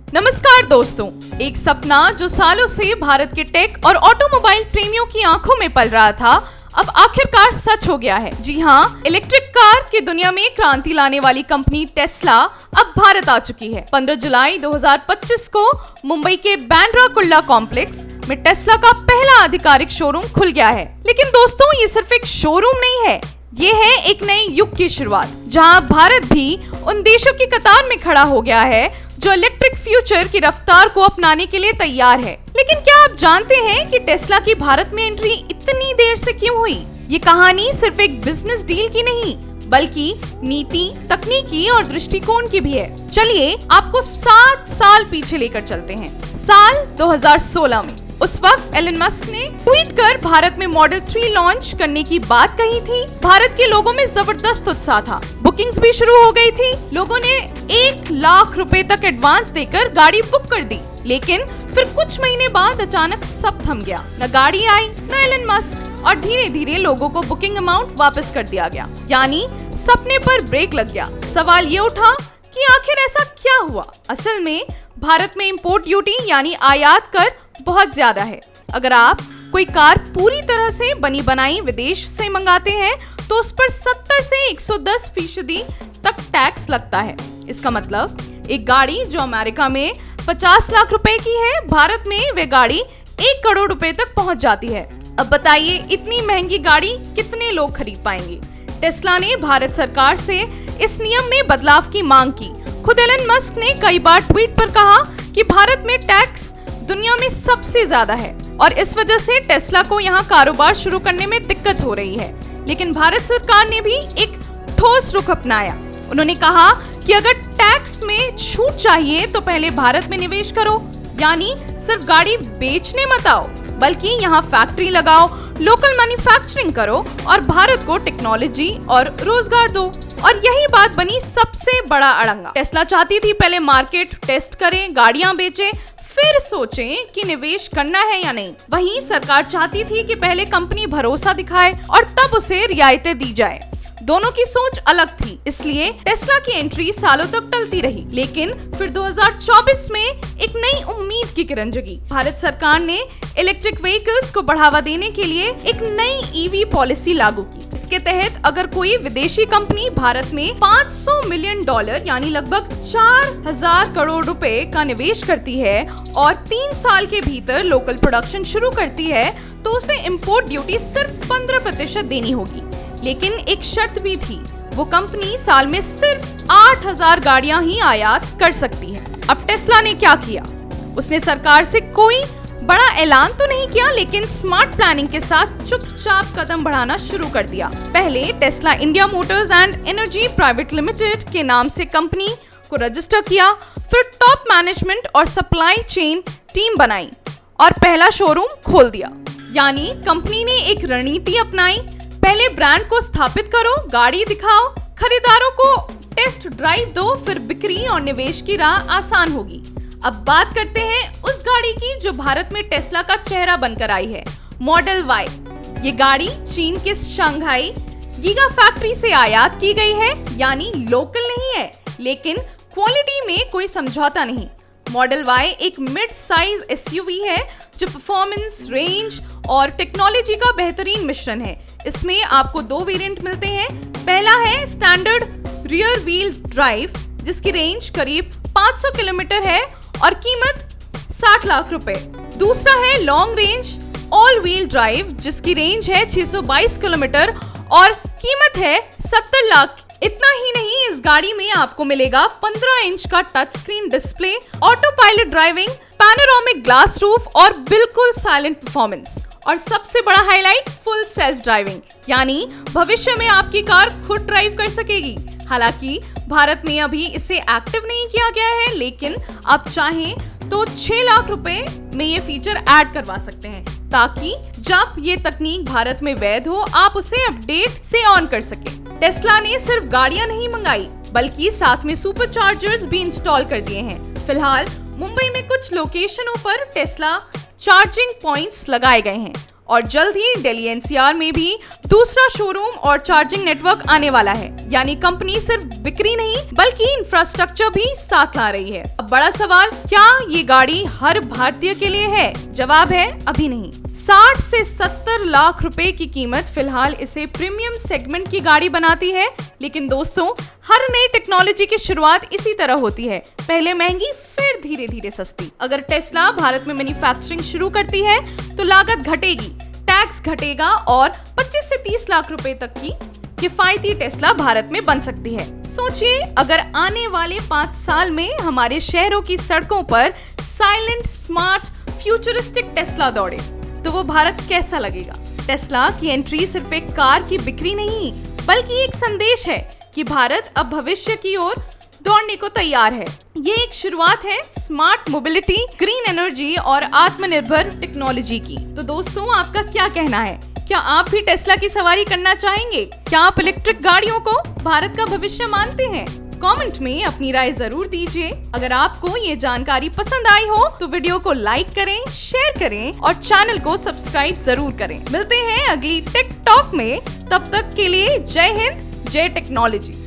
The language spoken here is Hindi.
नमस्कार दोस्तों, एक सपना जो सालों से भारत के टेक और ऑटोमोबाइल प्रेमियों की आंखों में पल रहा था, अब आखिरकार सच हो गया है। जी हाँ, इलेक्ट्रिक कार की दुनिया में क्रांति लाने वाली कंपनी टेस्ला अब भारत आ चुकी है। 15 जुलाई 2025 को मुंबई के बांद्रा कुर्ला कॉम्प्लेक्स में टेस्ला का पहला आधिकारिक शोरूम खुल गया है। लेकिन दोस्तों, ये सिर्फ एक शोरूम नहीं है, ये है एक नए युग की शुरुआत, जहां भारत भी उन देशों की कतार में खड़ा हो गया है जो इलेक्ट्रिक फ्यूचर की रफ्तार को अपनाने के लिए तैयार है। लेकिन क्या आप जानते हैं कि टेस्ला की भारत में एंट्री इतनी देर से क्यों हुई? ये कहानी सिर्फ एक बिजनेस डील की नहीं, बल्कि नीति, तकनीकी और दृष्टिकोण की भी है। चलिए आपको 7 साल पीछे लेकर चलते हैं। साल 2016 में उस वक्त एलन मस्क ने ट्वीट कर भारत में मॉडल 3 लॉन्च करने की बात कही थी। भारत के लोगों में जबरदस्त उत्साह था, बुकिंग्स भी शुरू हो गई थी। लोगों ने 1 लाख रुपए तक एडवांस देकर गाड़ी बुक कर दी। लेकिन फिर कुछ महीने बाद अचानक सब थम गया, न गाड़ी आई न एलन मस्क, और धीरे धीरे लोगों को बुकिंग अमाउंट वापस कर दिया गया, यानी सपने पर ब्रेक लग गया। सवाल ये उठा कि आखिर ऐसा क्या हुआ? असल में भारत में इंपोर्ट ड्यूटी यानी आयात कर बहुत ज्यादा है। अगर आप कोई कार पूरी तरह से बनी बनाई विदेश से मंगाते हैं तो उस पर 70 से 110% तक टैक्स लगता है। इसका मतलब एक गाड़ी जो अमेरिका में 50 लाख रुपए की है, भारत में वे गाड़ी 1 करोड़ रुपए तक पहुंच जाती है। अब बताइए, इतनी महंगी गाड़ी कितने लोग खरीद पाएंगे? टेस्ला ने भारत सरकार से इस नियम में बदलाव की मांग की। खुद एलन मस्क ने कई बार ट्वीट पर कहा कि भारत में टैक्स दुनिया में सबसे ज्यादा है और इस वजह से टेस्ला को यहाँ कारोबार शुरू करने में दिक्कत हो रही है। लेकिन भारत सरकार ने भी एक ठोस रुख अपनाया। उन्होंने कहा कि अगर टैक्स में छूट चाहिए तो पहले भारत में निवेश करो, यानी सिर्फ गाड़ी बेचने मत आओ, बल्कि यहाँ फैक्ट्री लगाओ, लोकल मैन्युफैक्चरिंग करो और भारत को टेक्नोलॉजी और रोजगार दो। और यही बात बनी सबसे बड़ा अड़ंगा। टेस्ला चाहती थी पहले मार्केट टेस्ट करें, गाड़ियां बेचें, फिर सोचें कि निवेश करना है या नहीं। वहीं सरकार चाहती थी कि पहले कंपनी भरोसा दिखाए और तब उसे रियायतें दी जाए। दोनों की सोच अलग थी, इसलिए टेस्ला की एंट्री सालों तक टलती रही। लेकिन फिर 2024 में एक नई उम्मीद की किरण जगी। भारत सरकार ने इलेक्ट्रिक व्हीकल्स को बढ़ावा देने के लिए एक नई ईवी पॉलिसी लागू की। इसके तहत अगर कोई विदेशी कंपनी भारत में $500 मिलियन यानी लगभग 4000 करोड़ रुपए का निवेश करती है और 3 साल के भीतर लोकल प्रोडक्शन शुरू करती है, तो उसे इंपोर्ट ड्यूटी सिर्फ 15% देनी होगी। लेकिन एक शर्त भी थी, वो कंपनी साल में सिर्फ 8000 गाड़ियां ही आयात कर सकती है। अब टेस्ला ने क्या किया? उसने सरकार से कोई बड़ा ऐलान तो नहीं किया, लेकिन स्मार्ट प्लानिंग के साथ चुपचाप कदम बढ़ाना शुरू कर दिया। पहले Tesla India Motors and energy private limited के नाम से कंपनी को रजिस्टर किया, फिर टॉप मैनेजमेंट और सप्लाई चेन टीम बनाई और पहला शोरूम खोल दिया। यानी कंपनी ने एक रणनीति अपनाई, पहले ब्रांड को स्थापित करो, गाड़ी दिखाओ, खरीदारों को टेस्ट ड्राइव दो, फिर बिक्री और निवेश की राह आसान होगी। अब बात करते हैं उस गाड़ी की जो भारत में टेस्ला का चेहरा बनकर आई है, मॉडल वाई। ये गाड़ी चीन के शंघाई गीगा फैक्ट्री से आयात की गई है, यानी लोकल नहीं है, लेकिन क्वालिटी में कोई समझौता नहीं। मॉडल वाई एक मिड साइज एसयूवी है जो परफॉर्मेंस, रेंज और टेक्नोलॉजी का बेहतरीन मिश्रण है। इसमें आपको 2 वेरिएंट मिलते हैं। पहला है स्टैंडर्ड रियर व्हील ड्राइव, जिसकी रेंज करीब 500 किलोमीटर है और कीमत 60 लाख रुपए। दूसरा है long range all wheel drive, जिसकी रेंज है 622 किलोमीटर और कीमत है 70 लाख। इतना ही नहीं, इस गाड़ी में आपको मिलेगा 15 इंच का touch screen display, auto pilot driving, panoramic glass roof और बिल्कुल साइलेंट परफॉर्मेंस। और सबसे बड़ा हाईलाइट, फुल सेल्फ ड्राइविंग, यानी भविष्य में आपकी कार खुद ड्राइव कर सकेगी। हालांकि भारत में अभी इसे एक्टिव नहीं किया गया है, लेकिन आप चाहें तो 6 लाख रुपए में ये फीचर ऐड करवा सकते हैं, ताकि जब ये तकनीक भारत में वैध हो, आप उसे अपडेट से ऑन कर सके। टेस्ला ने सिर्फ गाड़ियां नहीं मंगाई, बल्कि साथ में सुपर चार्जर्स भी इंस्टॉल कर दिए हैं। फिलहाल मुंबई में कुछ लोकेशनों पर टेस्ला चार्जिंग पॉइंट्स लगाए गए हैं और जल्द ही दिल्ली एनसीआर में भी दूसरा शोरूम और चार्जिंग नेटवर्क आने वाला है। यानी कंपनी सिर्फ बिक्री नहीं बल्कि इंफ्रास्ट्रक्चर भी साथ ला रही है। अब बड़ा सवाल, क्या ये गाड़ी हर भारतीय के लिए है? जवाब है अभी नहीं। 60 से 70 लाख रुपए की कीमत फिलहाल इसे प्रीमियम सेगमेंट की गाड़ी बनाती है। लेकिन दोस्तों, हर नई टेक्नोलॉजी की शुरुआत इसी तरह होती है, पहले महंगी फिर धीरे धीरे सस्ती। अगर टेस्ला भारत में मैन्युफैक्चरिंग शुरू करती है तो लागत घटेगी, टैक्स घटेगा और 25 से 30 लाख रुपए तक की किफायती टेस्ला भारत में बन सकती है। सोचिए, अगर आने वाले 5 साल में हमारे शहरों की सड़कों पर साइलेंट, स्मार्ट, फ्यूचरिस्टिक टेस्ला दौड़े तो वो भारत कैसा लगेगा। टेस्ला की एंट्री सिर्फ एक कार की बिक्री नहीं बल्कि एक संदेश है कि भारत अब भविष्य की ओर दौड़ने को तैयार है। ये एक शुरुआत है स्मार्ट मोबिलिटी, ग्रीन एनर्जी और आत्मनिर्भर टेक्नोलॉजी की। तो दोस्तों, आपका क्या कहना है? क्या आप भी टेस्ला की सवारी करना चाहेंगे? क्या आप इलेक्ट्रिक गाड़ियों को भारत का भविष्य मानते हैं? कमेंट में अपनी राय जरूर दीजिए। अगर आपको ये जानकारी पसंद आई हो तो वीडियो को लाइक करें, शेयर करें और चैनल को सब्सक्राइब जरूर करें। मिलते हैं अगली टेक टॉक में, तब तक के लिए जय हिंद, जय टेक्नोलॉजी।